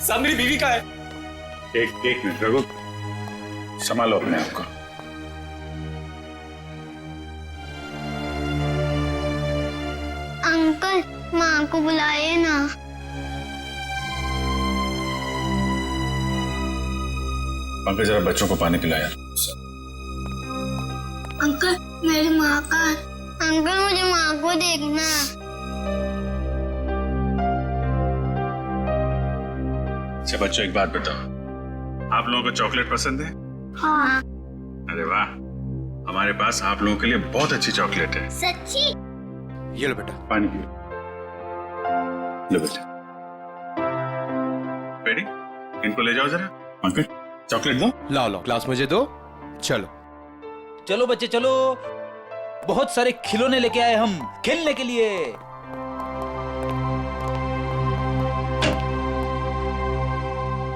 साहब मेरी बीवी का है। एक मिनट रघु, संभालो अपने आप को। अंकल माँ को बुलाए ना। पंकज जरा बच्चों को पानी पिला यार। अंकल मेरी माँ का। अंकल मुझे माँ को देखना। अच्छा बच्चों, एक बात बताओ, आप लोगों को चॉकलेट पसंद है? हाँ। अरे वाह, हमारे पास आप लोगों के लिए बहुत अच्छी चॉकलेट है। सच्ची? ये लो बेटा, पानी पियो। लो बेटा। रेडी? इनको ले जाओ जरा। पंकज चॉकलेट दो। लाओ लाओ, ग्लास मुझे दो। चलो चलो बच्चे चलो, बहुत सारे खिलौने लेके आए हम खेलने के लिए।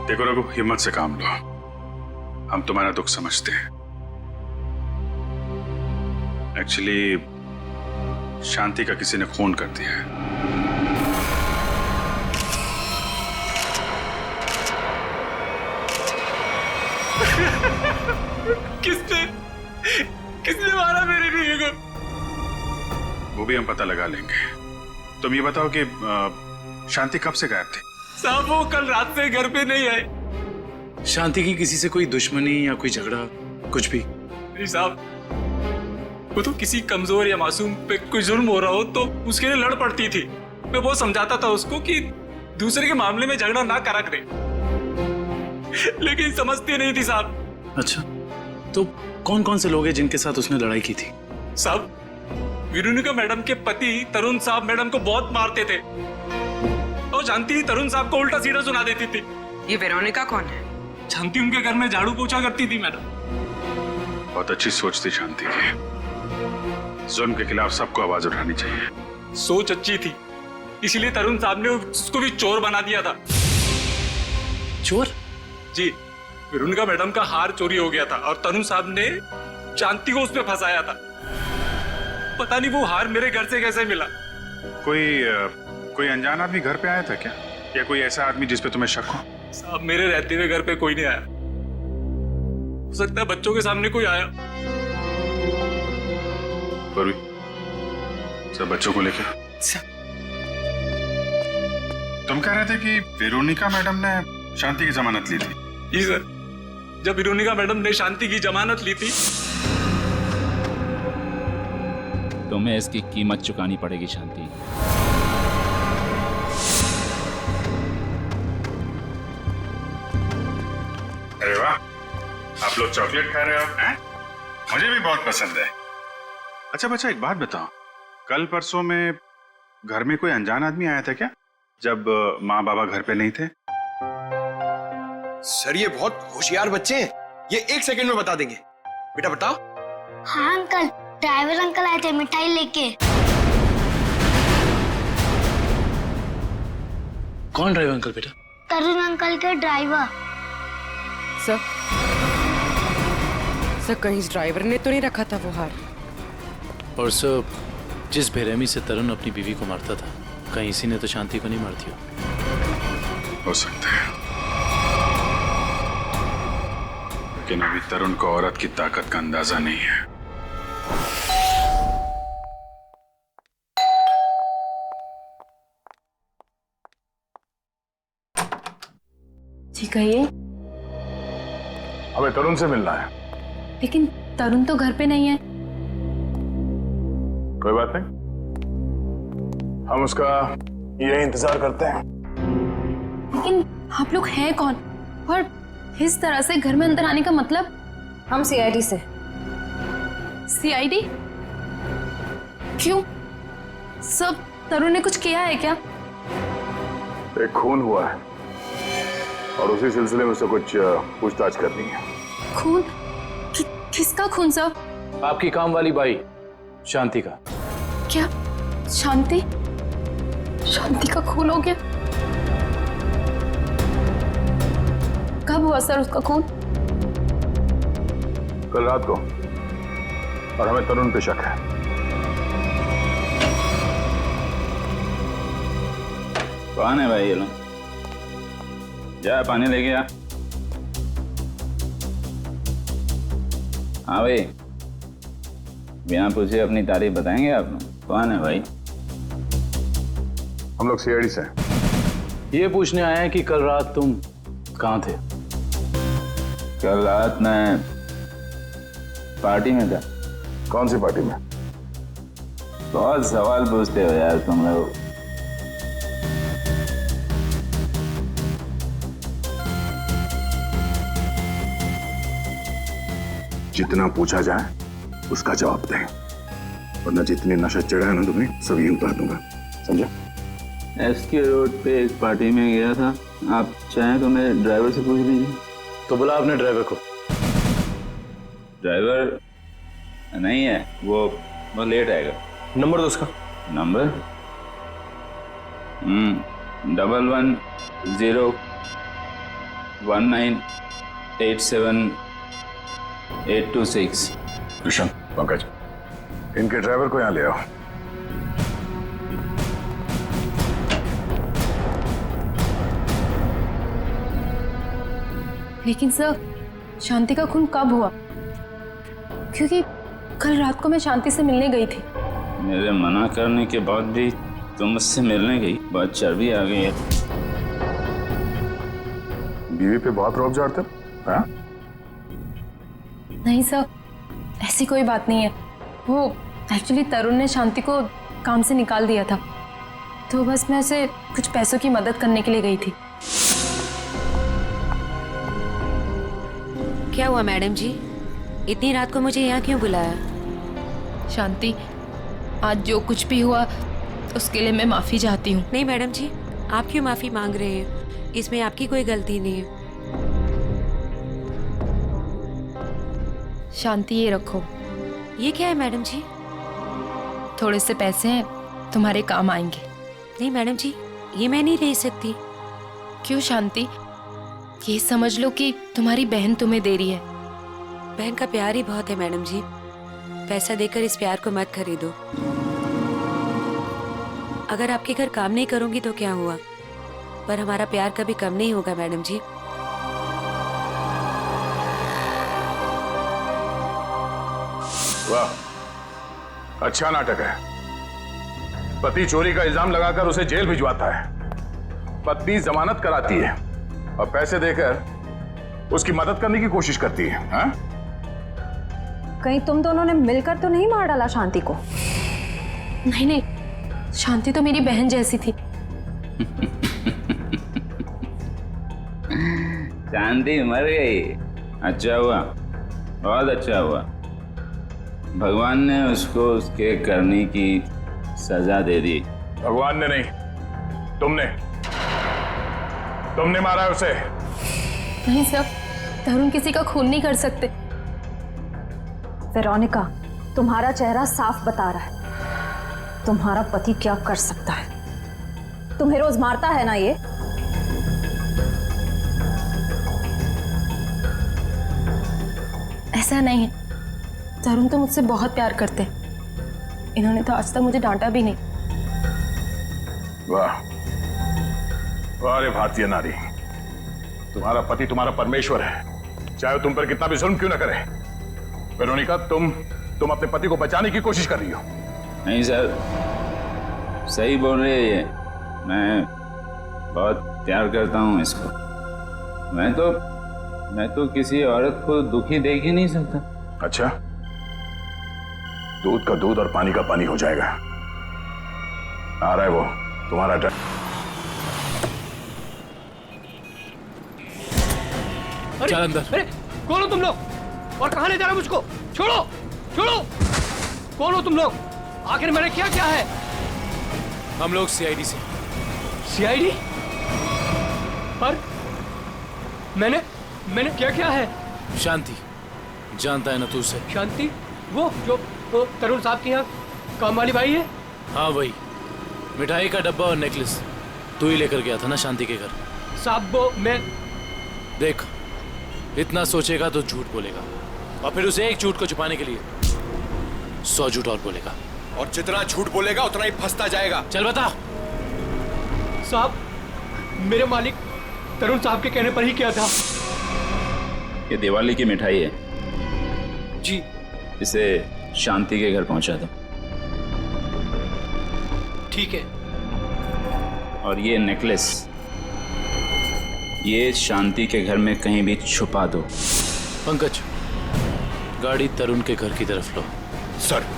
देखो रघु, हिम्मत से काम लो, हम तुम्हारा दुख समझते हैं। एक्चुअली शांति का किसी ने खून कर दिया है। किसने मारा मेरी बीवी को? वो भी हम पता लगा लेंगे। तुम ये बताओ कि शांति कब से गायब थी? साहब वो कल रात से घर पे नहीं आए। शांति की किसी से कोई दुश्मनी या कोई झगड़ा कुछ भी? नहीं साहब, वो तो किसी कमजोर या मासूम पे कोई जुल्म हो रहा हो तो उसके लिए लड़ पड़ती थी। मैं बहुत समझाता था उसको कि दूसरे के मामले में झगड़ा ना करा करे, लेकिन समझती नहीं थी साहब। अच्छा, तो कौन कौन से लोग हैं जिनके साथ उसने लड़ाई की थी? साहब वेरोनिका मैडम के पति तरुण साहब मैडम को बहुत मारते थे और जानती तरुण साहब को उल्टा सीधा सुना देती थी। ये वेरोनिका कौन है? शांति उनके घर में झाड़ू पोछा करती थी मैडम। बहुत अच्छी सोच थी शांति की। जुल्म के खिलाफ सबको आवाज उठानी चाहिए। सोच अच्छी थी, इसलिए तरुण साहब ने उसको भी चोर बना दिया था। चोर? जी, वेरोनिका मैडम का हार चोरी हो गया था और तरुण साहब ने शांति को उसमें फंसाया था। पता नहीं वो हार मेरे घर से कैसे मिला। कोई अनजान आदमी घर पे आया था क्या, या कोई ऐसा आदमी जिस पे तुम्हें शक हो? साहब मेरे रहते हुए घर पे कोई नहीं आया। हो सकता है बच्चों के सामने कोई आया। सब बच्चों को लेकर तुम कह रहे थे कि वेरोनिका मैडम ने शांति की जमानत ली थी? जी सर, जब वेरोनिका मैडम ने शांति की जमानत ली थी। तुम्हें इसकी कीमत चुकानी पड़ेगी शांति। अरे वाह, आप लोग चॉकलेट खा रहे हो हैं? मुझे भी बहुत पसंद है। अच्छा बच्चा, एक बात बताओ, कल परसों में घर में कोई अनजान आदमी आया था क्या, जब माँ बाबा घर पे नहीं थे? सर ये बहुत होशियार बच्चे हैं, ये 1 सेकंड में बता देंगे। बेटा बताओ। हाँ अंकल, ड्राइवर अंकल आए थे मिठाई लेके। कौन ड्राइवर अंकल बेटा? तरुण अंकल के ड्राइवर। सर कहीं इस ड्राइवर ने तो नहीं रखा था वो हार? और सर, जिस बेरहमी से तरुण अपनी बीवी को मारता था, कहीं इसी ने तो शांति को नहीं मारती हो सकता है, लेकिन अभी तरुण को औरत की ताकत का अंदाजा नहीं है। जी कहिए। हमें तरुण से मिलना है। लेकिन तरुण तो घर पे नहीं है। कोई बात नहीं, हम उसका यही इंतजार करते हैं। लेकिन आप लोग हैं कौन और इस तरह से घर में अंदर आने का मतलब? हम सीआईडी से। सीआईडी? क्यों? सब तरुण ने कुछ किया है क्या? एक खून हुआ है और उसी सिलसिले में उससे कुछ पूछताछ करनी है। खून? किसका खून सर? आपकी काम वाली बाई शांति का। क्या शांति? शांति का खून हो गया? कब हुआ सर उसका खून? कल रात को, और हमें तरुण पे शक है। कौन है भाई ये लोग? जा पानी लेके आ। हाँ भाई, बिना पूछे अपनी तारीफ बताएंगे आप? कौन है भाई? हम लोग सीआईडी से हैं। ये पूछने आए हैं कि कल रात तुम कहाँ थे? कल रात मैं पार्टी में था। कौन सी पार्टी में? बहुत सवाल पूछते हो यार तुम लोग। जितना पूछा जाए उसका जवाब दें, वरना जितने नशा चढ़ा है ना तुम्हें सभी उतार दूंगा, समझा? एसके रोड पे एक पार्टी में गया था। आप चाहें तो मेरे ड्राइवर से पूछ लीजिए। तो बुला अपने ड्राइवर को। ड्राइवर नहीं है, वो लेट आएगा। नंबर दो उसका। नंबर 111987826826। कृष्ण, पंकज, इनके ड्राइवर को यहाँ ले आओ। लेकिन सर, शांति का खून कब हुआ? क्योंकि कल रात को मैं शांति से मिलने गई थी। मेरे मना करने के बाद भी तुम मुझसे मिलने गई? बहुत चर्बी आ गई है। बीवी पे बहुत रौब झाड़ते हो, हाँ? नहीं सर, ऐसी कोई बात नहीं है। वो एक्चुअली तरुण ने शांति को काम से निकाल दिया था, तो बस मैं उसे कुछ पैसों की मदद करने के लिए गई थी। क्या हुआ मैडम जी, इतनी रात को मुझे यहाँ क्यों बुलाया? शांति, आज जो कुछ भी हुआ उसके लिए मैं माफी चाहती हूँ। नहीं मैडम जी, आप क्यों माफी मांग रहे हैं? इसमें आपकी कोई गलती नहीं है। शांति, ये रखो। ये क्या है मैडम जी? थोड़े से पैसे हैं, तुम्हारे काम आएंगे। नहीं मैडम जी, ये मैं नहीं ले सकती। क्यों शांति? ये समझ लो कि तुम्हारी बहन तुम्हें दे रही है। बहन का प्यार ही बहुत है मैडम जी, पैसा देकर इस प्यार को मत खरीदो। अगर आपके घर काम नहीं करूंगी तो क्या हुआ, पर हमारा प्यार कभी कम नहीं होगा मैडम जी। वाह, अच्छा नाटक है। पति चोरी का इल्जाम लगाकर उसे जेल भिजवाता है, पत्नी जमानत कराती है और पैसे देकर उसकी मदद करने की कोशिश करती है। हाँ? कहीं तुम दोनों ने मिलकर तो नहीं मार डाला शांति को? नहीं नहीं, शांति तो मेरी बहन जैसी थी। शांति मर गई, अच्छा हुआ, बहुत अच्छा हुआ। भगवान ने उसको उसके करने की सजा दे दी। भगवान ने नहीं, तुमने मारा है उसे। नहीं सर, तरुण किसी का खून नहीं कर सकते। वेरोनिका, तुम्हारा चेहरा साफ बता रहा है तुम्हारा पति क्या कर सकता है। तुम्हें रोज मारता है ना ये? ऐसा नहीं है, तरुण तो मुझसे बहुत प्यार करते हैं। इन्होंने तो आज तक मुझे डांटा भी नहीं। वाह वाह रे भारतीय नारी, तुम्हारा पति तुम्हारा परमेश्वर है, चाहे वो तुम पर कितना भी जुल्म क्यों ना करे। वेरोनिका, तुम अपने पति को बचाने की कोशिश कर रही हो। नहीं सर, सही बोल रही है ये। मैं बहुत प्यार करता हूँ इसको। मैं तो किसी औरत को दुखी देख ही नहीं सकता। अच्छा, दूध का दूध और पानी का पानी हो जाएगा। आ रहा है वो तुम्हारा डर। चल अंदर। अरे कौन हो तुम लोग और कहां ले जा रहे हो मुझको? छोड़ो छोड़ो, कौन हो तुम लोग? आखिर मैंने क्या क्या है? हम लोग सीआईडी से। सीआईडी? पर मैंने क्या क्या है? शांति, जानता है ना तू उसे? शांति? वो जो वो तरुण साहब की यहाँ काम वाली भाई है? हाँ वही, मिठाई का डब्बा और नेकलेस तू ही लेकर गया था ना शांति के घर। साहब वो मैं देख, इतना सोचेगा तो झूठ बोलेगा, और फिर उसे एक झूठ को छुपाने के लिए 100 झूठ और बोलेगा, और जितना झूठ बोलेगा उतना ही फंसता जाएगा। चल बता। साहब, मेरे मालिक तरुण साहब के कहने पर ही किया था। ये दिवाली की मिठाई है जी। इसे शांति के घर पहुंचा दो। ठीक है। और ये नेकलेस ये शांति के घर में कहीं भी छुपा दो। पंकज, गाड़ी तरुण के घर की तरफ लो। Sir.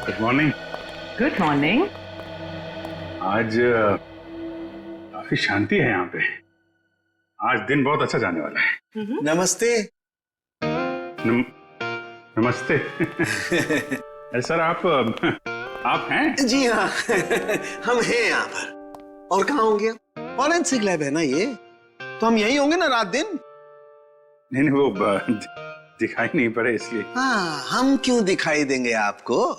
Good morning. Good morning. आज काफी शांति है यहाँ पे। आज दिन बहुत अच्छा जाने वाला है। नमस्ते। नमस्ते। अरे सर आप हैं? जी हाँ। हम हैं यहाँ पर। और कहाँ होंगे? फॉरेंसिक लैब है ना ये, तो हम यही होंगे ना रात दिन। नहीं वो दिखाई नहीं पड़े इसलिए। हाँ, हम क्यों दिखाई देंगे आपको?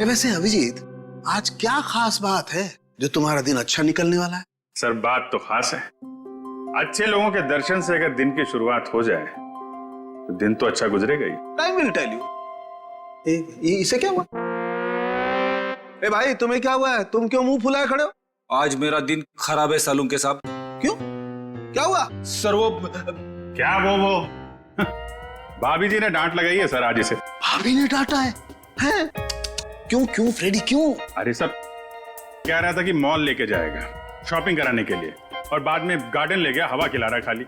वैसे अभिजीत, आज क्या खास बात है जो तुम्हारा दिन अच्छा निकलने वाला है? सर बात तो खास है। अच्छे लोगों के दर्शन से अगर दिन की शुरुआत हो जाए तो दिन तो अच्छा गुजरेगा ही। Time will tell you. इसे क्या हुआ? ए भाई, तुम्हें क्या हुआ है? तुम क्यों मुंह फुलाए खड़े हो? आज मेरा दिन खराब है सालुंके साहब। क्यों? क्या हुआ? सर वो क्या वो भाभी जी ने डांट लगाई है सर आज इसे। भाभी ने डांटा है? हैं? क्यों फ्रेडी क्यों? अरे सब कह रहा था कि मॉल लेके जाएगा शॉपिंग कराने के लिए और बाद में गार्डन ले गया, हवा खिला रहा खाली।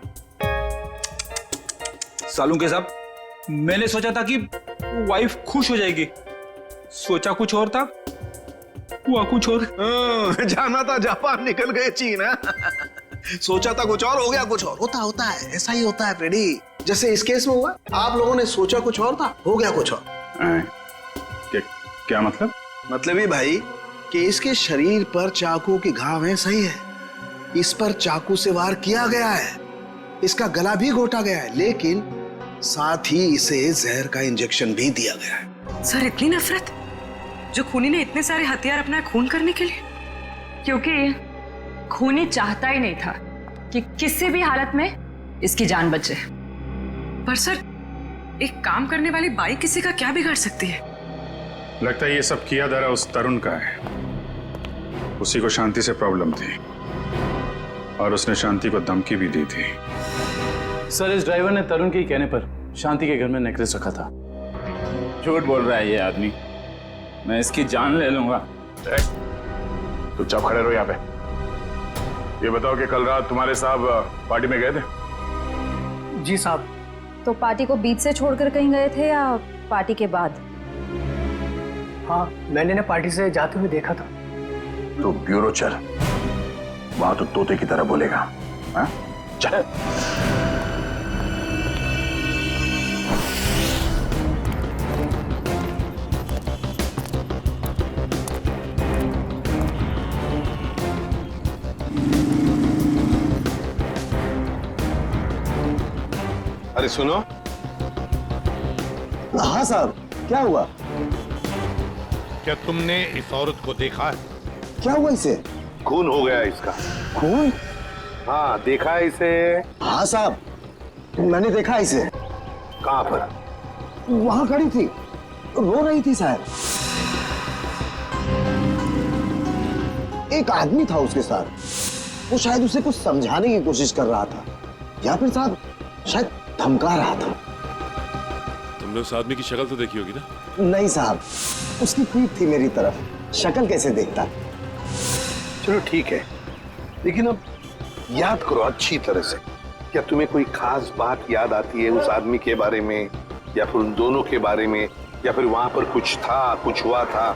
सालुंके साहब, मैंने सोचा था कि वाइफ खुश हो जाएगी, सोचा कुछ और था, हुआ कुछ और। जाना था जापान, निकल गए चीन। सोचा था कुछ और, हो गया कुछ और। होता है, ऐसा ही होता है फ्रेडी। जैसे इस केस में हुआ, आप लोगों ने सोचा कुछ और था, हो गया कुछ और। क्या मतलब? मतलब ये भाई कि इसके शरीर पर चाकू के घाव हैं, सही है। इस पर चाकू से वार किया गया है, इसका गला भी घोटा गया है, लेकिन साथ ही इसे जहर का इंजेक्शन भी दिया गया है। सर इतनी नफरत, जो खूनी ने इतने सारे हथियार अपना खून करने के लिए? क्योंकि खूनी चाहता ही नहीं था कि किसी भी हालत में इसकी जान बचे। पर सर, एक काम करने वाली बाई किसी का क्या बिगाड़ सकती है? लगता है ये सब किया धरा उस तरुण का है। उसी को शांति से प्रॉब्लम थी और उसने शांति को धमकी भी दी थी। सर इस ड्राइवर ने तरुण के कहने पर शांति के घर में नेकलेस रखा था। झूठ बोल रहा है ये आदमी, मैं इसकी जान ले लूंगा। तो चुप खड़े रहो यहाँ पे। ये बताओ कि कल रात तुम्हारे साहब पार्टी में गए थे? जी साहब। तो पार्टी को बीच से छोड़कर कहीं गए थे या पार्टी के बाद? हाँ, मैंने ना पार्टी से जाते हुए देखा था। तो ब्यूरो चल, वहां तो तोते की तरह बोलेगा। हाँ? चल। अरे सुनो। हाँ साहब, क्या हुआ? क्या तुमने इस औरत को देखा है? क्या हुआ इसे? खून हो गया इसका। खून? हाँ, देखा है इसे? हाँ साहब, मैंने देखा इसे। कहाँ पर? वहां खड़ी थी, रो रही थी साहब। एक आदमी था उसके साथ, वो शायद उसे कुछ समझाने की कोशिश कर रहा था या फिर साहब शायद धमका रहा था। तुमने उस आदमी की शक्ल तो देखी होगी ना? नहीं साहब, उसकी पीठ थी मेरी तरफ, शक्ल कैसे देखता। चलो ठीक है, लेकिन अब याद करो अच्छी तरह से। क्या तुम्हें कोई खास बात याद आती है उस आदमी के बारे में, या फिर उन दोनों के बारे में, या फिर वहां पर कुछ था, कुछ हुआ था?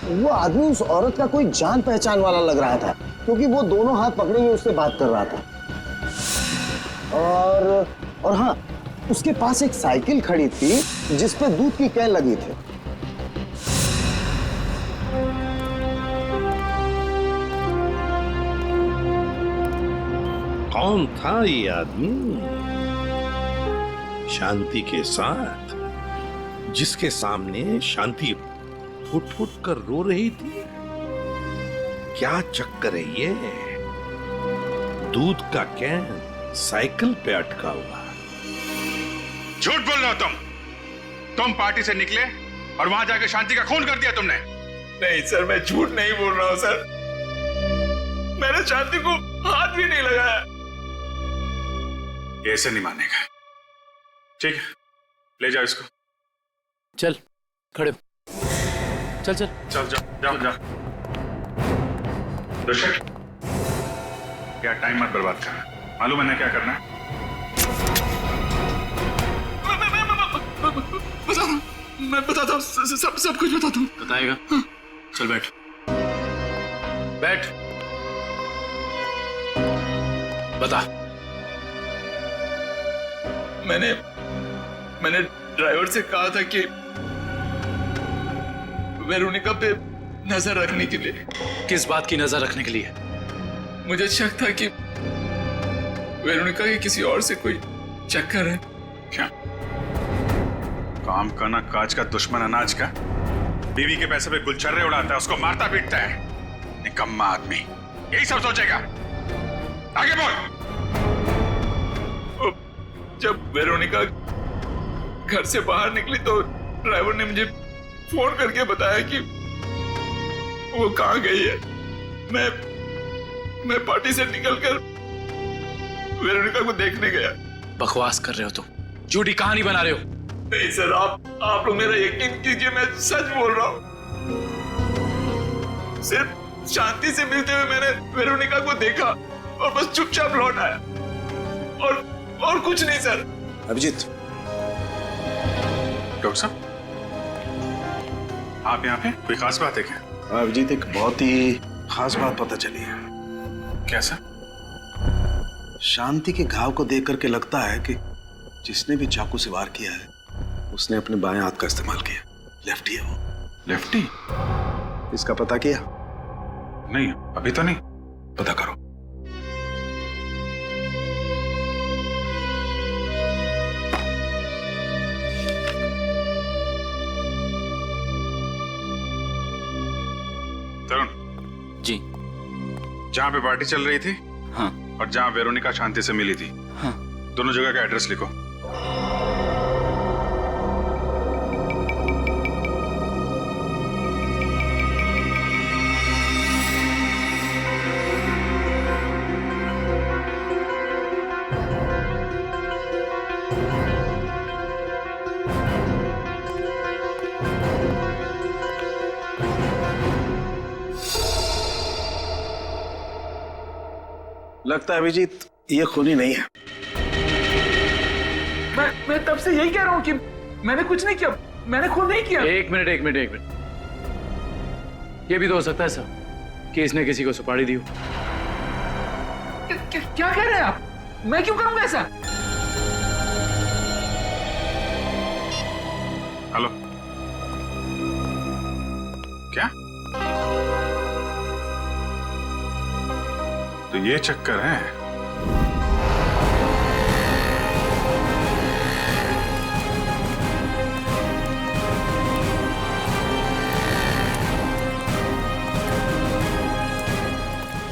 वो आदमी उस औरत का कोई जान पहचान वाला लग रहा था, क्योंकि वो दोनों हाथ पकड़े हुए उससे बात कर रहा था। और हाँ, उसके पास एक साइकिल खड़ी थी जिस पे दूध की कैन लगी थी। कौन था ये आदमी शांति के साथ, जिसके सामने शांति फुट फुट कर रो रही थी? क्या चक्कर है ये? दूध का कैन साइकिल पे अटका हुआ। झूठ बोल रहे हो तुम पार्टी से निकले और वहां जाकर शांति का खून कर दिया तुमने। नहीं सर, मैं झूठ नहीं बोल रहा हूं सर। मैंने शांति को हाथ भी नहीं लगाया। ये ऐसे नहीं मानेगा। ठीक है, ले जाओ इसको। चल खड़े हो। चल चल चल जाओ जाओ। दर्शक, क्या टाइम मत बर्बाद करना, मालूम है ना क्या करना है? मैं बताता हूँ, सब कुछ बताता हूँ। बताएगा? चल बैठ बैठ, बता। मैंने ड्राइवर से कहा था कि वेरोनिका पे नजर रखने के लिए। किस बात की नजर रखने के लिए? मुझे शक था कि वेरोनिका के किसी और से कोई चक्कर है। क्या काम का ना काज का दुश्मन अनाज का, बीवी के पैसे पे गुलछर्रे उड़ाता है, उसको मारता पीटता है। निकम्मा आदमी यही सब सोचेगा। आगे बोल। जब वेरोनिका घर से बाहर निकली तो ड्राइवर ने मुझे फोन करके बताया कि वो कहाँ गई है। मैं पार्टी से निकलकर वेरोनिका को देखने गया। बकवास कर रहे हो तुम, झूठी कहानी बना रहे हो। नहीं सर, आप लोग मेरा यकीन कीजिए, मैं सच बोल रहा हूँ। सिर्फ शांति से मिलते हुए मैंने वेरोनिका को देखा और बस चुपचाप लौट आया, और कुछ नहीं सर। अभिजीत, डॉक्टर साहब, आप यहाँ पे कोई खास बात है क्या? अभिजीत, एक बहुत ही खास बात पता चली है। कैसा? शांति के घाव को देख करके लगता है कि जिसने भी चाकू से वार किया है उसने अपने बाएं हाथ का इस्तेमाल किया। लेफ्टी है वो। लेफ्टी? इसका पता किया? नहीं, अभी तो नहीं। पता करो। तरुण जी, जहाँ पे पार्टी चल रही थी, हाँ, और जहाँ वेरोनिका शांति से मिली थी, हाँ, दोनों जगह का एड्रेस लिखो। लगता है अभिजीत ये खूनी नहीं है। मैं तब से यही कह रहा हूँ कि मैंने कुछ नहीं किया, मैंने खून नहीं किया। एक मिनट। ये भी तो हो सकता है सर कि इसने किसी को सुपारी दी हो। क्या कह रहे हैं आप? मैं क्यों करूंगा ऐसा? हेलो, क्या? तो ये चक्कर है।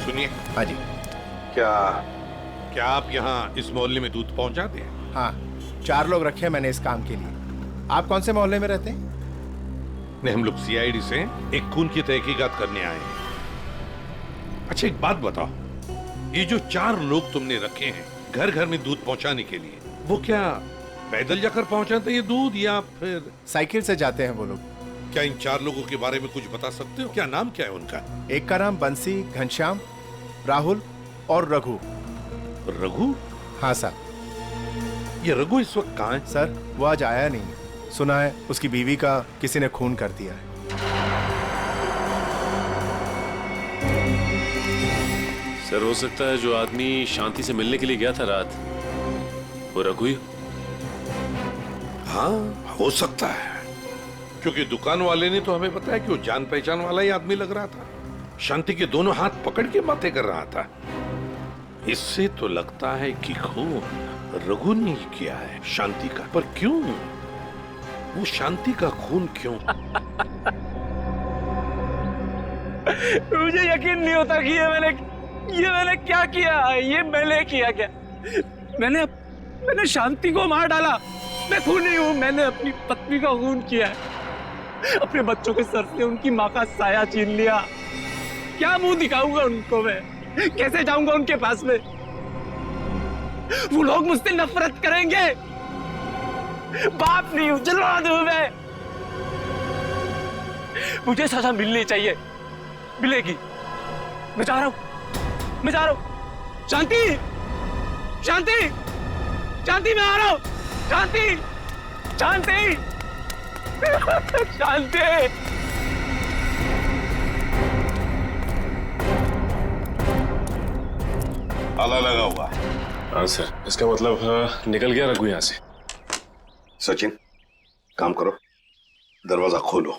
सुनिए। हाँ जी। क्या आप यहाँ इस मोहल्ले में दूध पहुंचाते हैं? हाँ, 4 लोग रखे हैं मैंने इस काम के लिए। आप कौन से मोहल्ले में रहते हैं? नहीं, हम लोग सीआईडी से एक खून की तहकीकात करने आए हैं। अच्छा, एक बात बताओ, ये जो 4 लोग तुमने रखे हैं घर घर में दूध पहुंचाने के लिए, वो क्या पैदल जाकर पहुंचाते हैं ये दूध या फिर साइकिल से जाते हैं वो लोग? क्या इन 4 लोगों के बारे में कुछ बता सकते हो? क्या नाम क्या है उनका? एक का नाम बंसी, घनश्याम, राहुल और रघु। रघु? हाँ सर। ये रघु इस वक्त कहाँ है? सर, वो आज आया नहीं। सुना है उसकी बीवी का किसी ने खून कर दिया है। सर, हो सकता है जो आदमी शांति से मिलने के लिए गया था रात, वो रघु ही। हाँ, हो सकता है, क्योंकि दुकान वाले ने तो हमें बताया कि वो जान पहचान वाला ही आदमी लग रहा था। शांति के दोनों हाथ पकड़ के बातें कर रहा था। इससे तो लगता है कि खून रघु ने ही किया है शांति का, पर क्यों? वो शांति का खून क्यों? मुझे यकीन नहीं होता कि ये मैंने क्या किया। ये मैंने किया क्या? मैंने शांति को मार डाला। मैं खूनी हूँ। मैंने अपनी पत्नी का खून किया है। अपने बच्चों के सर से उनकी माँ का साया छीन लिया। क्या मुंह दिखाऊंगा उनको मैं? कैसे जाऊंगा उनके पास में? वो लोग मुझसे नफरत करेंगे। बाप नहीं हूं, जल्लाद हूं मैं। मुझे सजा मिलनी चाहिए, मिलेगी। मैं जा रहा हूं। शांति, मैं आ रहा हूं। शांति। ताला लगा हुआ। हाँ सर, इसका मतलब निकल गया रघु यहाँ से। सचिन, काम करो, दरवाजा खोलो।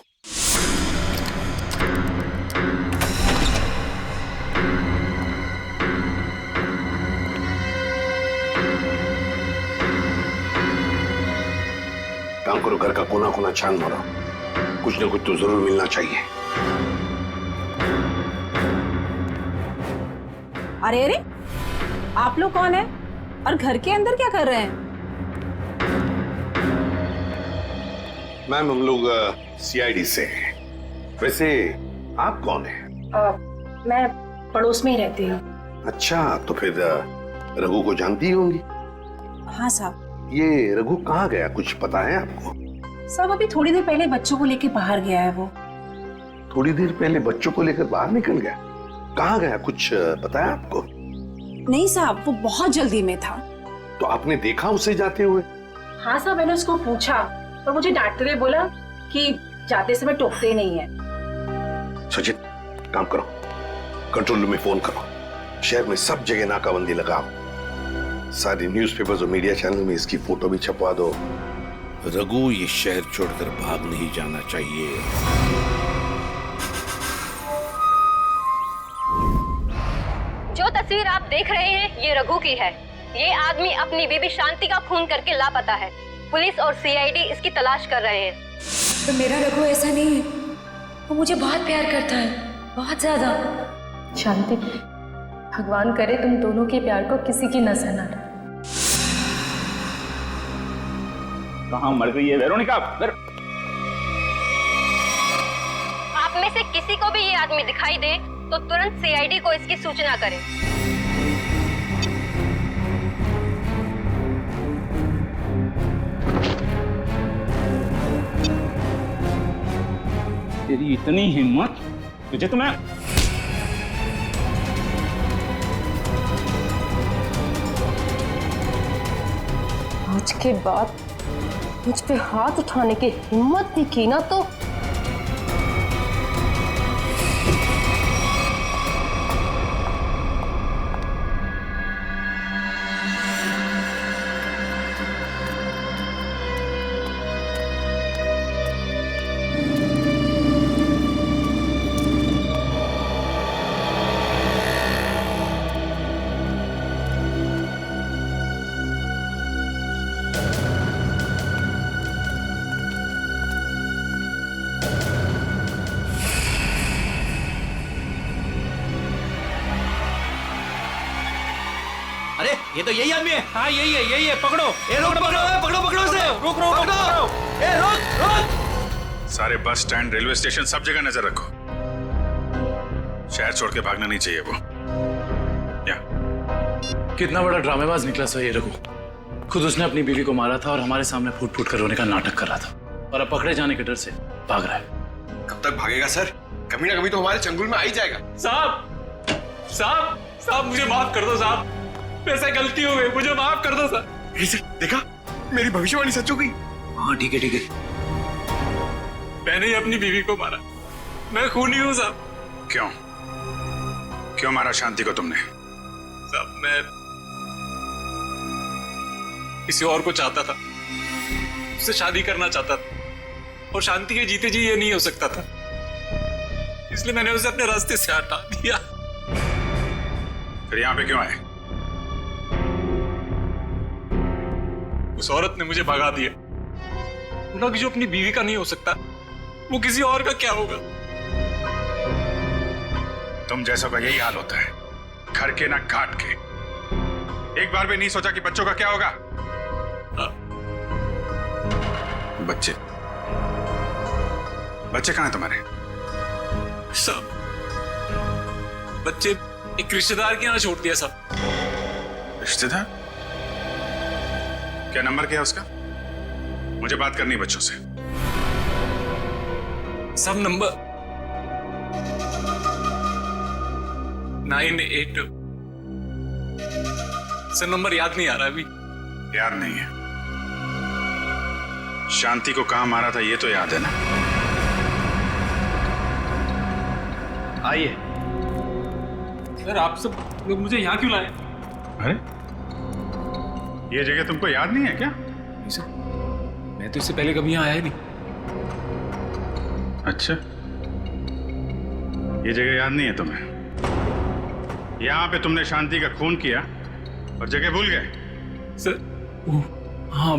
काम करो, घर का कोना कोना छान मारो। कुछ ना कुछ तो जरूर मिलना चाहिए। अरे आप लोग कौन है और घर के अंदर क्या कर रहे हैं? मैम, हम लोग सीआईडी से हैं। वैसे आप कौन हैं? मैं पड़ोस में ही रहती हूँ। अच्छा, तो फिर रघु को जानती होंगी? हाँ साहब। ये रघु कहाँ गया, कुछ पता है आपको? साहब, अभी थोड़ी देर पहले बच्चों को लेके बाहर गया है वो। थोड़ी देर पहले बच्चों को लेकर बाहर निकल गया? कहाँ गया, कुछ पता है आपको? नहीं साहब, वो बहुत जल्दी में था। तो आपने देखा उसे जाते हुए? हाँ साहब, मैंने उसको पूछा और मुझे डांटते हुए बोला कि जाते समय टोकते ही नहीं है। सचिन, काम करो, कंट्रोल रूम में फोन करो। शहर में सब जगह नाकाबंदी लगाओ। सारी न्यूज़पेपर्स और मीडिया चैनल में इसकी फोटो भी छपवा दो। रघु ये शहर छोड़कर भाग नहीं जाना चाहिए। जो तस्वीर आप देख रहे हैं ये रघु की है। ये आदमी अपनी बीबी शांति का खून करके लापता है। पुलिस और सीआईडी इसकी तलाश कर रहे हैं। तो मेरा रघु ऐसा नहीं है, वो मुझे बहुत प्यार करता है, बहुत ज्यादा। शांति, भगवान करे तुम दोनों के प्यार को किसी की नजर न लगे। कहाँ मर गई है वेरोनिका? आप में से किसी को भी ये आदमी दिखाई दे तो तुरंत सीआईडी को इसकी सूचना करें। तेरी इतनी हिम्मत, तुझे तो मैं आज के बाद मुझ पे हाथ उठाने की हिम्मत दिखी ना तो ये तो यही आदमी है। हाँ यही है, पकड़ो। ए रोक, पकड़ो इसे। रुक पकड़ो। ए रोक। सारे बस स्टैंड, रेलवे स्टेशन, सब जगह नजर रखो। शहर छोड़ के भागना नहीं चाहिए वो। कितना बड़ा ड्रामेबाज निकला सो ये रघु। खुद उसने अपनी बीवी को मारा था और हमारे सामने फूट फूट कर रोने का नाटक कर रहा था, और अब पकड़े जाने के डर से भाग रहा है। कब तक भागेगा सर? कभी ना कभी तो हमारे चंगुल में आ ही जाएगा। साहब मुझे माफ कर दो साहब, ऐसा गलती हो गई, मुझे माफ कर दो सर। देखा, मेरी भविष्यवाणी सच हो गई। हाँ ठीक है। मैंने ही अपनी बीवी को मारा, मैं खूनी हूँ साहब। क्यों मारा शांति को तुमने? साहब मैं किसी और को चाहता था, उससे शादी करना चाहता था, और शांति के जीते जी ये नहीं हो सकता था, इसलिए मैंने उसे अपने रास्ते से हटा दिया। फिर यहाँ पे क्यों आए? उस औरत ने मुझे भगा दिया। बोला कि जो अपनी बीवी का नहीं हो सकता वो किसी और का क्या होगा। तुम जैसों का यही हाल होता है, घर के ना घाट के। एक बार भी नहीं सोचा कि बच्चों का क्या होगा। बच्चे बच्चे कहां हैं तुम्हारे? सब बच्चे एक रिश्तेदार के यहाँ छोड़ दिया। सब रिश्तेदार? क्या नंबर क्या है उसका? मुझे बात करनी है बच्चों से। सब नंबर 98। सर नंबर याद नहीं आ रहा अभी। याद नहीं है? शांति को कहां मारा था ये तो याद है ना? आइए। सर आप सब लोग मुझे यहाँ क्यों लाए? अरे ये जगह तुमको याद नहीं है क्या? नहीं सर, मैं तो इससे पहले कभी यहाँ आया नहीं। अच्छा, ये जगह याद नहीं है तुम्हें? यहाँ पे तुमने शांति का खून किया और जगह भूल गए? सर हाँ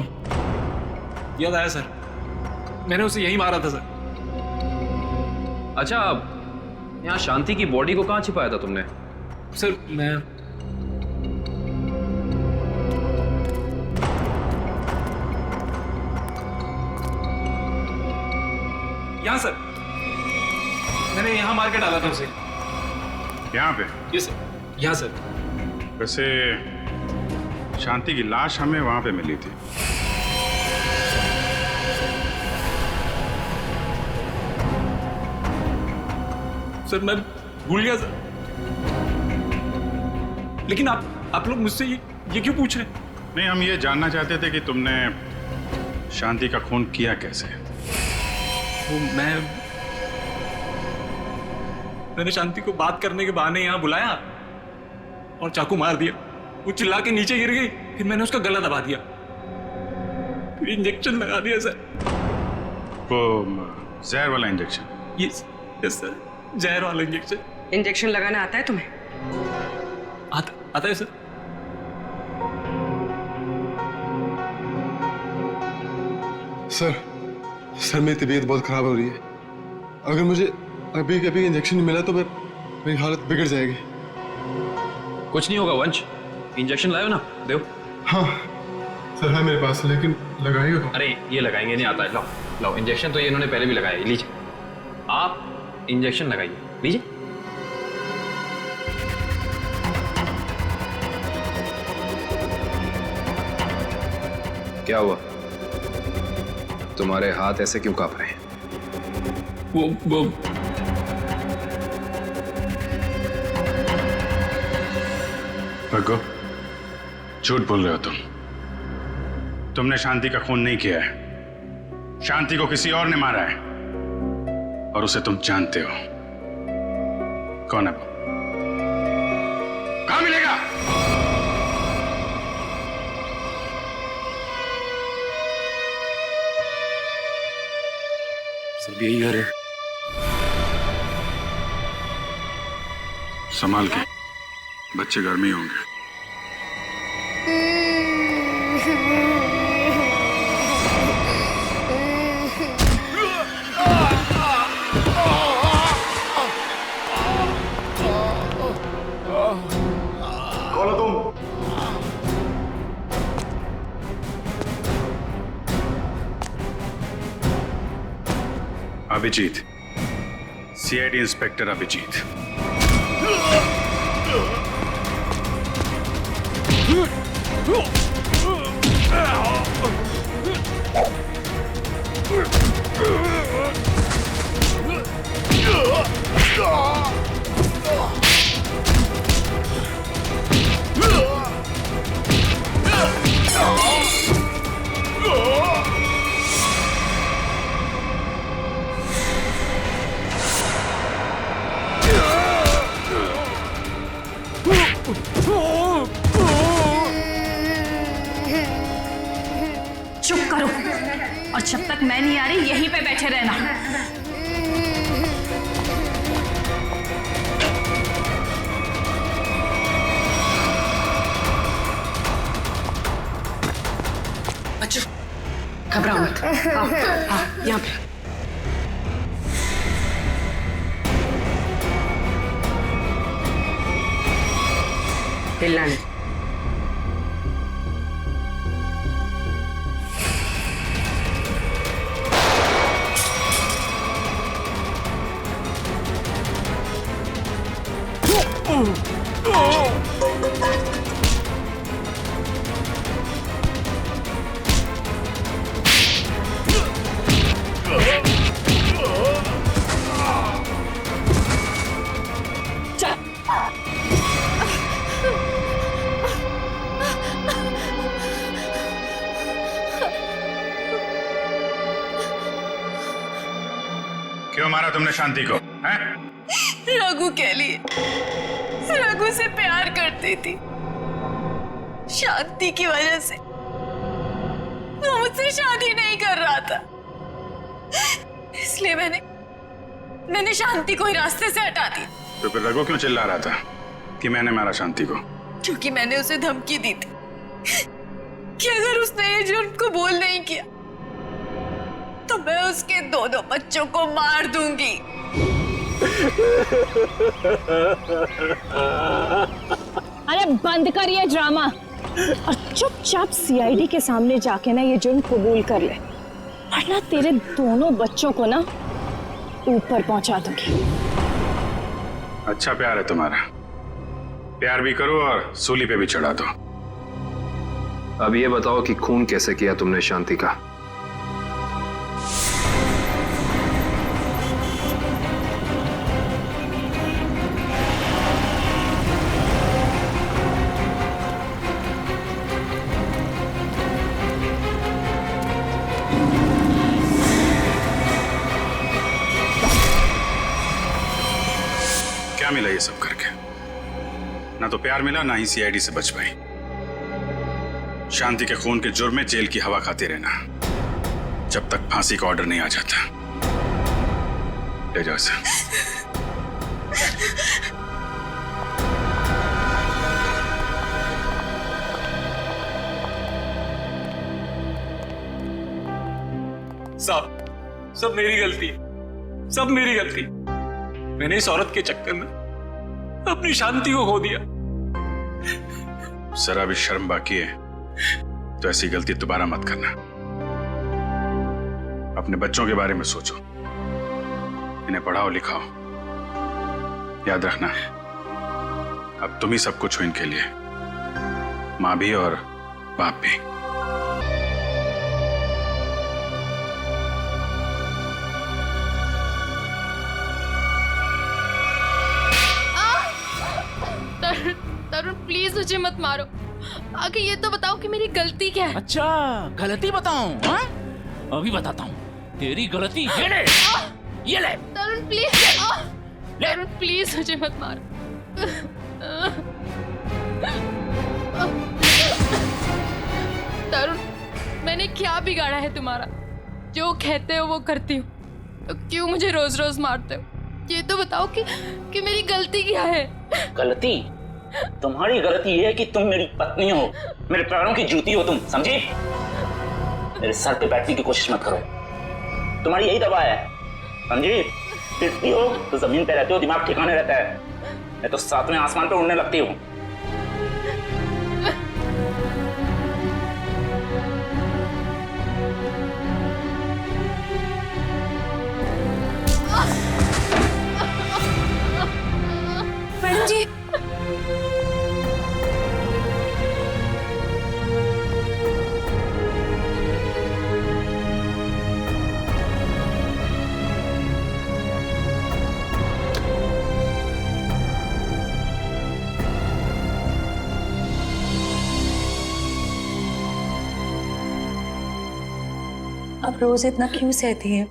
याद आया सर, मैंने उसे यही मारा था सर। अच्छा, यहाँ शांति की बॉडी को कहाँ छिपाया था तुमने? सर मैं यहाँ सर, मैंने यहाँ मार के डाला था उसे। यहाँ पे? ये सर, यहाँ सर। वैसे शांति की लाश हमें वहां पे मिली थी। सर मैं भूल गया सर, लेकिन आप लोग मुझसे ये क्यों पूछ रहे? नहीं, हम ये जानना चाहते थे कि तुमने शांति का खून किया कैसे। वो मैंने शांति को बात करने के बहाने यहाँ बुलाया और चाकू मार दिया। वो चिल्ला के नीचे गिर गई, फिर मैंने उसका गला दबा दिया, फिर इंजेक्शन लगा दिया सर। वो जहर वाला इंजेक्शन? यस सर, जहर वाला इंजेक्शन। इंजेक्शन लगाना आता है तुम्हें? आता है सर। सर मेरी तबीयत बहुत खराब हो रही है। अगर मुझे अभी कभी इंजेक्शन नहीं मिला तो मेरी हालत बिगड़ जाएगी। कुछ नहीं होगा वंश, इंजेक्शन लाओ ना, दो। हाँ सर है मेरे पास, लेकिन लगाएगा तो? अरे ये लगाएंगे नहीं आता है। लाओ लाओ, इंजेक्शन तो ये इन्होंने पहले भी लगाया है, लीजिए आप इंजेक्शन लगाइए, लीजिए। क्या हुआ? तुम्हारे हाथ ऐसे क्यों कांप रहे हैं? वो भगो, झूठ बोल रहे हो तुम। तुमने शांति का खून नहीं किया है, शांति को किसी और ने मारा है, और उसे तुम जानते हो। कौन है वो? कहां मिलेगा? सब यही घर है। संभाल के, बच्चे घर में ही होंगे। कौन हो तुम? Abhijeet, CID inspector Abhijeet. चुप करो, और जब तक मैं नहीं आ रही यहीं पे बैठे रहना। घबराओ मत। आओ, आओ, यहाँ पे। हिलना नहीं। क्यों मारा तुमने शांति को? हैं? रघु के लिए। रघु से प्यार करती थी, शांति की वजह से वो मुझसे शादी नहीं कर रहा था, इसलिए मैंने शांति को ही रास्ते से हटा दी। तो फिर रघु क्यों चिल्ला रहा था कि मैंने मारा शांति को? क्योंकि मैंने उसे धमकी दी थी कि अगर उसने ये जुर्म को बोल नहीं किया तो मैं उसके दोनों बच्चों को मार दूंगी। अरे बंद कर ये ड्रामा और चुपचाप सीआईडी के सामने जाके ना ये जुर्म कबूल कर ले, वरना तेरे दोनों बच्चों को ना ऊपर पहुंचा दूंगी। अच्छा प्यार है तुम्हारा, प्यार भी करो और सूली पे भी चढ़ा दो। अब ये बताओ कि खून कैसे किया तुमने शांति का? क्या मिला ये सब करके? ना तो प्यार मिला, ना ही सीआईडी से बच पाई। शांति के खून के जुर्म में जेल की हवा खाते रहना जब तक फांसी का ऑर्डर नहीं आ जाता। ले जाओ इसे। सब मेरी गलती, सब मेरी गलती। मैंने इस औरत के चक्कर में अपनी शांति को खो दिया। जरा भी शर्म बाकी है तो ऐसी गलती दोबारा मत करना। अपने बच्चों के बारे में सोचो, इन्हें पढ़ाओ लिखाओ। याद रखना अब तुम ही सब कुछ हो इनके लिए, मां भी और बाप भी। तरुण प्लीज मुझे मत मारो, आगे ये तो बताओ कि मेरी गलती क्या है। अच्छा गलती बताऊं? हाँ? अभी बताता हूँ तेरी गलती। ये ले, ये ले। तरुण प्लीज, तरुण प्लीज मुझे मत मारो। तरुण मैंने क्या बिगाड़ा है तुम्हारा? जो कहते हो वो करती हूँ, तो क्यों मुझे रोज रोज मारते हो? ये तो बताओ कि मेरी गलती क्या है? गलती? तुम्हारी गलती ये है कि तुम मेरी पत्नी हो, मेरे पैरों की जूती हो तुम, समझी? मेरे सर पे बैठने की कोशिश मत करो, तुम्हारी यही दवा है, समझी? पिटती हो तो जमीन पे रहते हो, दिमाग ठिकाने रहता है, मैं तो सातवें आसमान पे उड़ने लगती हूँ। मैडम जी, अब रोज इतना क्यों सहती है,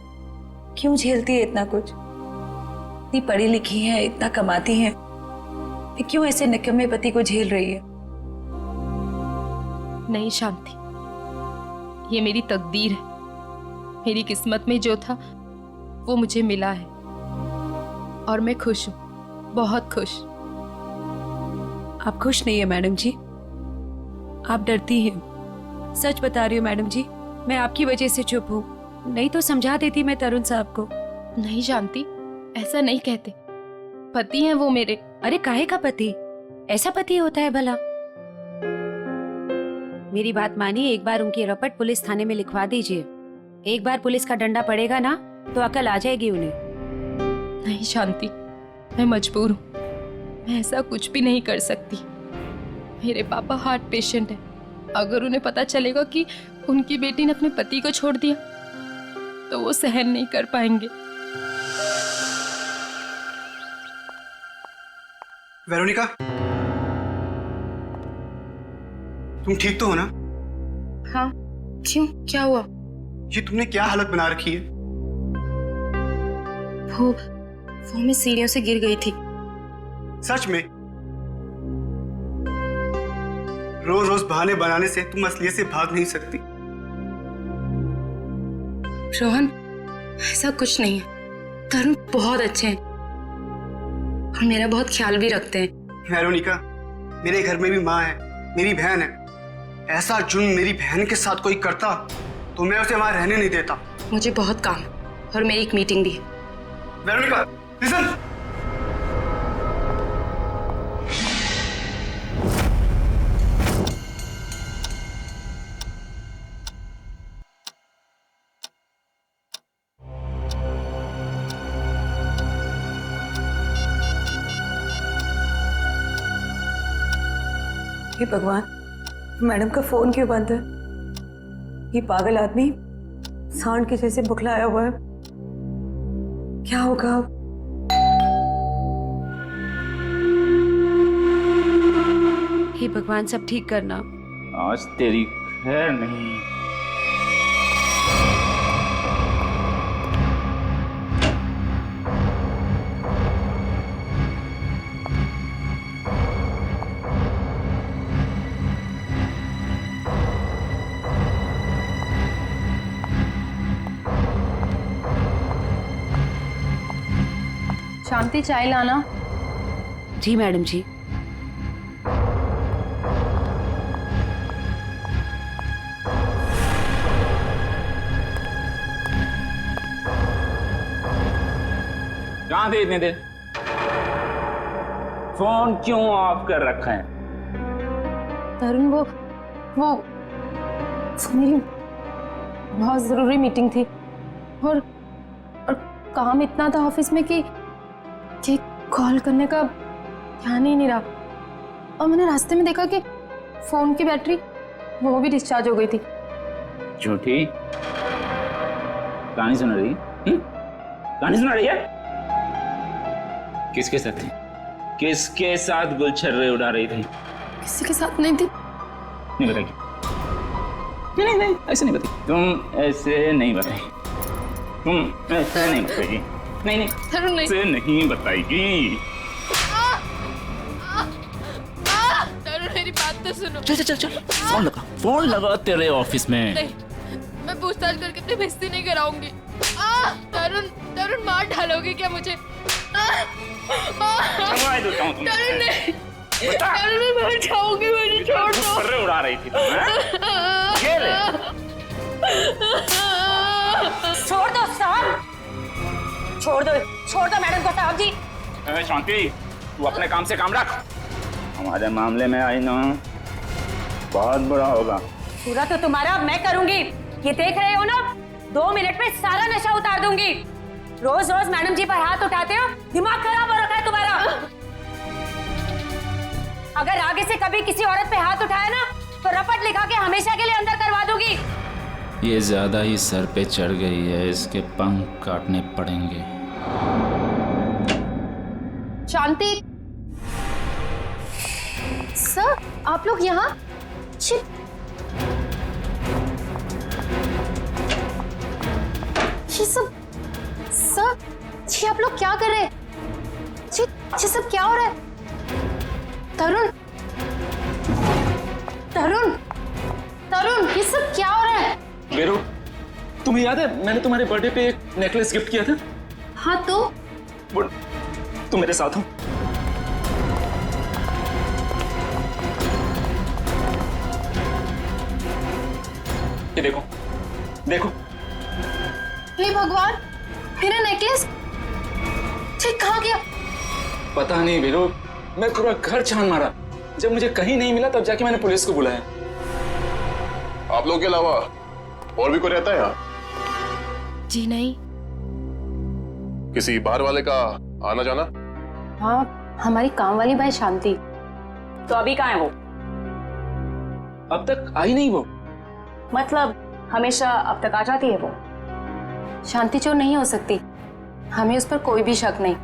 क्यों झेलती है इतना कुछ? इतनी पढ़ी लिखी है, इतना कमाती है, फिर क्यों ऐसे निकम्मे पति को झेल रही है? नहीं शांति, ये मेरी तकदीर है। मेरी किस्मत में जो था वो मुझे मिला है और मैं खुश हूँ, बहुत खुश। आप खुश नहीं है मैडम जी, आप डरती हैं। सच बता रही हो मैडम जी, मैं आपकी वजह से चुप हूँ, नहीं तो समझा देती मैं तरुण साहब को। नहीं जानती, ऐसा नहीं कहते। पति हैं वो मेरे। अरे काहे का पति? ऐसा पति होता है भला? मेरी बात मानिए, एक बार उनकी रपट पुलिस थाने में लिखवा दीजिए। एक बार पुलिस का डंडा पड़ेगा ना तो अकल आ जाएगी उन्हें। नहीं शांति, मैं मजबूर हूँ, मैं ऐसा कुछ भी नहीं कर सकती। मेरे पापा हार्ट पेशेंट है, अगर उन्हें पता चलेगा कि उनकी बेटी ने अपने पति को छोड़ दिया तो वो सहन नहीं कर पाएंगे। वेरोनिका, तुम ठीक तो हो ना? हाँ, क्यों, क्या हुआ? ये तुमने क्या हालत बना रखी है? वो मैं सीढ़ियों से गिर गई थी। सच में? रोज रोज बहाने बनाने से तुम असलियत से भाग नहीं सकती। रोहन, ऐसा कुछ नहीं है। तरुण बहुत अच्छे हैं और मेरा बहुत ख्याल भी रखते हैं। वेरोनिका, मेरे घर में भी माँ है, मेरी बहन है। ऐसा जुर्म मेरी बहन के साथ कोई करता तो मैं उसे वहां रहने नहीं देता। मुझे बहुत काम है और मेरी एक मीटिंग भी है। Veronica, listen. हे भगवान, मैडम का फोन क्यों बंद है? ये पागल आदमी सांड के जैसे बुखलाया हुआ है, क्या होगा अब? हे भगवान, सब ठीक करना। आज तेरी खैर नहीं। शांति, चाय लाना। जी मैडम जी। कहाँ थे इतने देर? फोन क्यों ऑफ कर रखा है? तरुण, वो मेरी बहुत जरूरी मीटिंग थी और काम इतना था ऑफिस में कि कॉल करने का ध्यान ही नहीं रहा। और मैंने रास्ते में देखा कि फोन की बैटरी वो भी डिस्चार्ज हो गई थी। झूठी कहानी सुना रही? कहानी सुना रही है? किसके साथ थी? किसके साथ गुलछर्रे उड़ा रही थी? किसी के साथ नहीं थी। नहीं बताएगी? नहीं, ऐसे नहीं बताई। तुम ऐसे नहीं बताई। तुम ऐसे नहीं बताएगी। नहीं, तरुण नहीं। ऐसे नहीं बताएगी। तरुण, मेरी बात तो सुनो। चल फोन लगा तेरे ऑफिस में। नहीं, मैं पूछताछ करके अपनी बेइज्जती नहीं कराऊंगी। तरुण, मार डालोगे क्या मुझे? तरुण नहीं, तरुण मैं मर जाऊंगी, मुझे छोड़ दो। गुलछर्रे उड़ा रही थी तुम, हैं? ये ले। छोड़ दो साहब, छोड़ दो मैडम को साहब जी। शांति, तू अपने काम से काम रख। हमारे मामले में आई ना, बहुत बुरा होगा। पूरा तो तुम्हारा मैं करूंगी, ये देख रहे हो ना? 2 मिनट में सारा नशा उतार दूंगी। रोज रोज मैडम जी पर हाथ उठाते हो, दिमाग खराब हो रखा है तुम्हारा। अगर आगे से कभी किसी औरत पे हाथ उठाया ना तो रपट लिखा के हमेशा के लिए अंदर करवा दूंगी। ये ज्यादा ही सर पे चढ़ गई है, इसके पंख काटने पड़ेंगे। शांति सर, आप लोग यहाँ? ये सब सर, जी आप लोग क्या कर रहे हैं? जी सब क्या हो रहा है? तरुण, ये सब क्या हो रहा है? वीरू, तुम्हें याद है मैंने तुम्हारे बर्थडे पे एक नेकलेस गिफ्ट किया था? हाँ तो? तुम मेरे साथ हो। ये देखो, देखो। हे भगवान, मेरा नेकलेस ठीक कहाँ गया? पता नहीं वीरू, मैं पूरा घर छान मारा। जब मुझे कहीं नहीं मिला तब जाके मैंने पुलिस को बुलाया। आप लोगों के अलावा और भी कोई रहता है यहाँ? जी नहीं। किसी बाहर वाले का आना जाना? हाँ, हमारी काम वाली बाई शांति। तो अभी कहाँ है वो? अब तक आई नहीं वो। मतलब हमेशा अब तक आ जाती है वो? शांति चोर नहीं हो सकती, हमें उस पर कोई भी शक नहीं।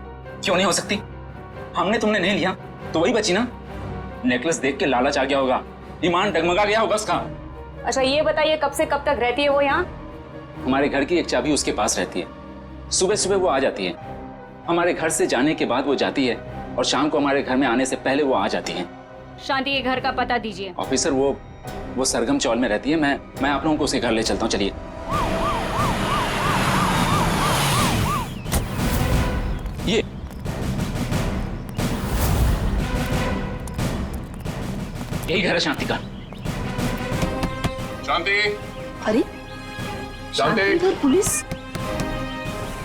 क्यों नहीं हो सकती? हमने तुमने नहीं लिया तो वही बची ना। नेकलेस देख के लालच आ गया होगा, ईमान डगमगा गया होगा उसका। अच्छा ये बताइए, कब से कब तक रहती है वो यहाँ? हमारे घर की एक चाबी उसके पास रहती है। सुबह सुबह वो आ जाती है, हमारे घर से जाने के बाद वो जाती है, और शाम को हमारे घर में आने से पहले वो आ जाती है। शांति के घर का पता दीजिए। ऑफिसर वो सरगम चौल में रहती है। मैं आप लोगों को उसके घर ले चलता हूँ, चलिए। ये यही घर है शांति का। शांति, अरे शांति, इधर पुलिस।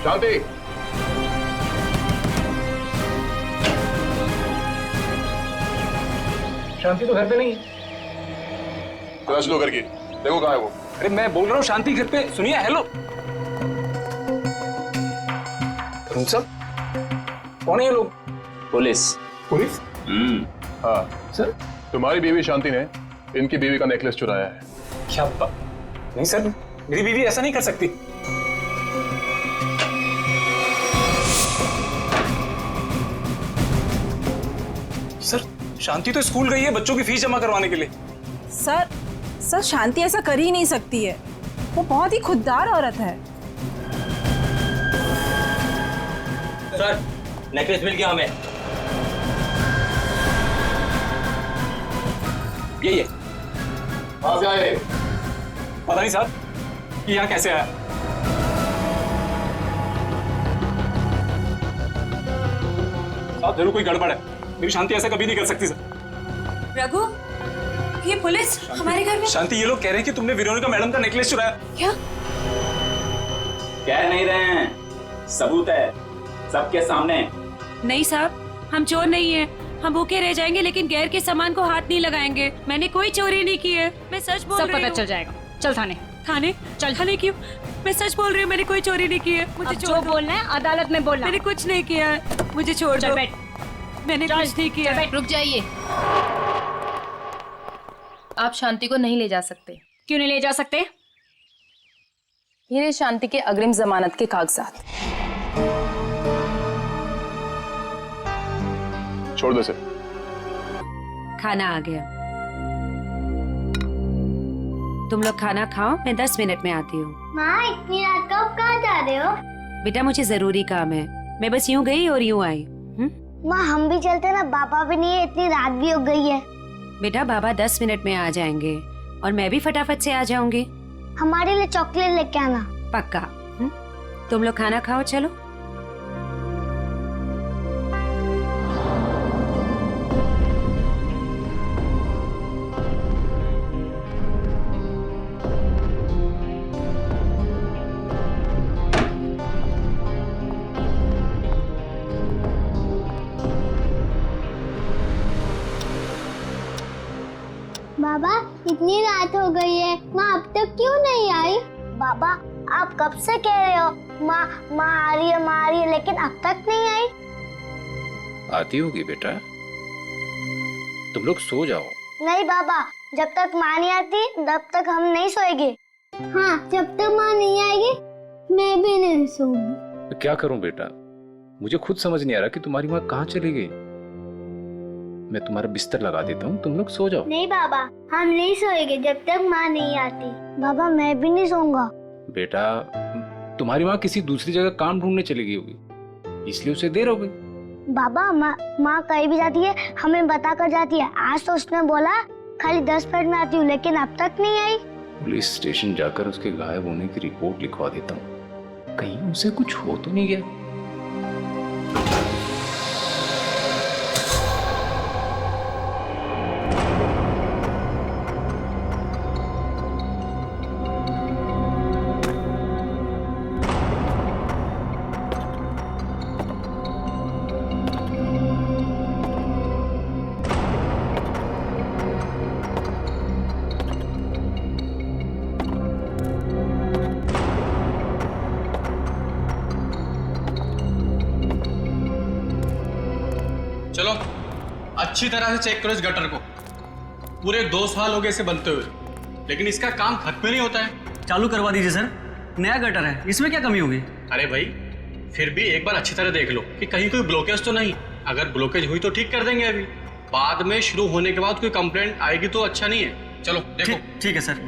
शांति, शांति तो घर पे नहीं है। तलाश लो घर की, देखो कहाँ है वो। अरे मैं बोल रहा हूँ शांति घर पे। सुनिए, हेलो। तुम सब कौन है ये लोग? पुलिस। पुलिस? हाँ सर, तुम्हारी बीवी शांति ने इनकी बीवी का नेकलेस चुराया है। क्या बात? नहीं सर, मेरी बीवी ऐसा नहीं कर सकती। सर, शांति तो स्कूल गई है बच्चों की फीस जमा करवाने के लिए। सर शांति ऐसा कर ही नहीं सकती है, वो बहुत ही खुददार औरत है। सर, नेकलेस मिल गया हमें। ये कहाँ से आए? पता नहीं साहब, ये यहाँ कैसे आया। साहब जरूर कोई गड़बड़ है, मेरी शांति ऐसा कभी नहीं कर सकती सर। रघु, ये पुलिस हमारे घर में। शांति, ये लोग कह रहे हैं कि तुमने वेरोनिका मैडम का नेकलेस चुराया। क्या? कह नहीं रहे हैं, सबूत है सबके सामने। नहीं साहब, हम चोर नहीं है। हम भूखे रह जाएंगे लेकिन गैर के सामान को हाथ नहीं लगाएंगे। मैंने कोई चोरी नहीं की है, मैं सच बोल रही हूँ। सब पता चल जाएगा। चल थाने। थाने? चल थाने क्यों? मैं सच बोल रही हूँ, मैंने कोई चोरी नहीं की है। मुझे जो बोलना है अदालत में बोलना। मैंने कुछ नहीं किया है, मुझे छोड़ दो। बैठ। मैंने कुछ नहीं किया। बैठ। रुक जाइए। आप शांति को नहीं ले जा सकते। क्यों नहीं ले जा सकते? ये रहे शांति के अग्रिम जमानत के कागजात। छोड़ दो सर। खाना आ गया, तुम लोग खाना खाओ, मैं 10 मिनट में आती हूँ। माँ इतनी रात को आप कहाँ जा रहे हो? बेटा मुझे जरूरी काम है, मैं बस यूं गई और यूं आई। माँ हम भी चलते ना, पापा भी नहीं है, इतनी रात भी हो गई है। बेटा बाबा 10 मिनट में आ जाएंगे और मैं भी फटाफट से आ जाऊंगी। हमारे लिए चॉकलेट लेके आना। पक्का। तुम लोग खाना खाओ, चलो। बाबा इतनी रात हो गई है, माँ अब तक क्यों नहीं आई? बाबा आप कब से कह रहे हो माँ आ रही है, लेकिन अब तक नहीं आई। आती होगी बेटा, तुम लोग सो जाओ। नहीं बाबा, जब तक माँ नहीं आती तब तक हम नहीं सोएंगे। हाँ, जब तक माँ नहीं आएगी मैं भी नहीं सोऊंगी। तो क्या करूं बेटा, मुझे खुद समझ नहीं आ रहा कि तुम्हारी माँ कहाँ चली गई। मैं तुम्हारा बिस्तर लगा देता हूँ, तुम लोग सो जाओ। नहीं बाबा, हम नहीं सोएंगे जब तक माँ नहीं आती। बाबा मैं भी नहीं सोऊंगा। बेटा तुम्हारी माँ किसी दूसरी जगह काम ढूंढने चली गई होगी, इसलिए उसे देर हो गई। बाबा माँ कहीं भी जाती है हमें बता कर जाती है। आज तो उसने बोला खाली 10 मिनट में आती हूँ, लेकिन अब तक नहीं आई। पुलिस स्टेशन जाकर उसके गायब होने की रिपोर्ट लिखवा देता हूँ, कहीं उसे कुछ हो तो नहीं गया। अच्छी तरह से चेक करो इस गटर को। पूरे 2 साल हो गए इसे बनते हुए, लेकिन इसका काम खत्म नहीं होता है। चालू करवा दीजिए सर, नया गटर है, इसमें क्या कमी होगी? अरे भाई फिर भी एक बार अच्छी तरह देख लो कि कहीं कोई ब्लॉकेज तो नहीं। अगर ब्लॉकेज हुई तो ठीक कर देंगे, अभी बाद में शुरू होने के बाद कोई कंप्लेंट आएगी तो अच्छा नहीं है। चलो देखो। ठीक है सर।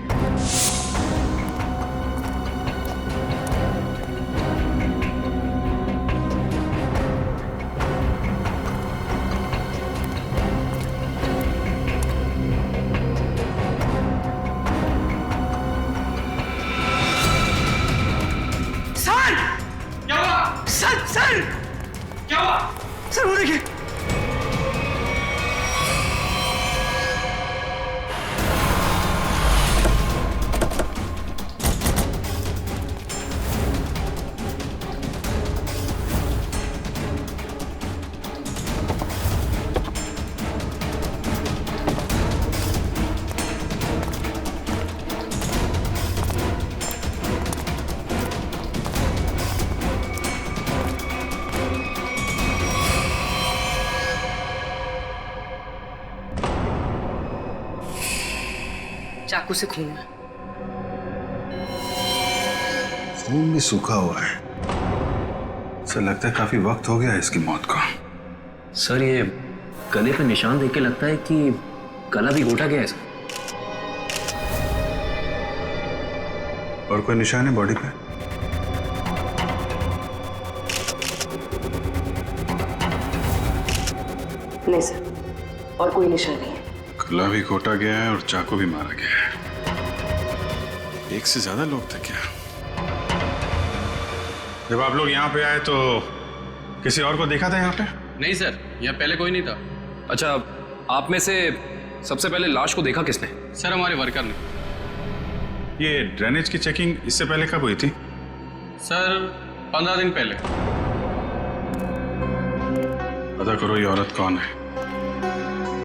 सर क्या हुआ? सर वो देखिए। चाकू से खून है। खून भी सूखा हुआ है। सर लगता है काफी वक्त हो गया है इसकी मौत को। सर ये गले पे निशान देख के लगता है कि गला भी घोटा गया है सर। और कोई निशान है बॉडी पे? नहीं सर, और कोई निशान नहीं है। गला भी घोटा गया है और चाकू भी मारा गया है। एक से ज्यादा लोग थे क्या? जब आप लोग यहाँ पे आए तो किसी और को देखा था यहाँ पे? नहीं सर, यहाँ पहले कोई नहीं था। अच्छा, आप में से सबसे पहले लाश को देखा किसने? सर हमारे वर्कर ने। ये ड्रेनेज की चेकिंग इससे पहले कब हुई थी? सर 15 दिन पहले। पता करो ये औरत कौन है।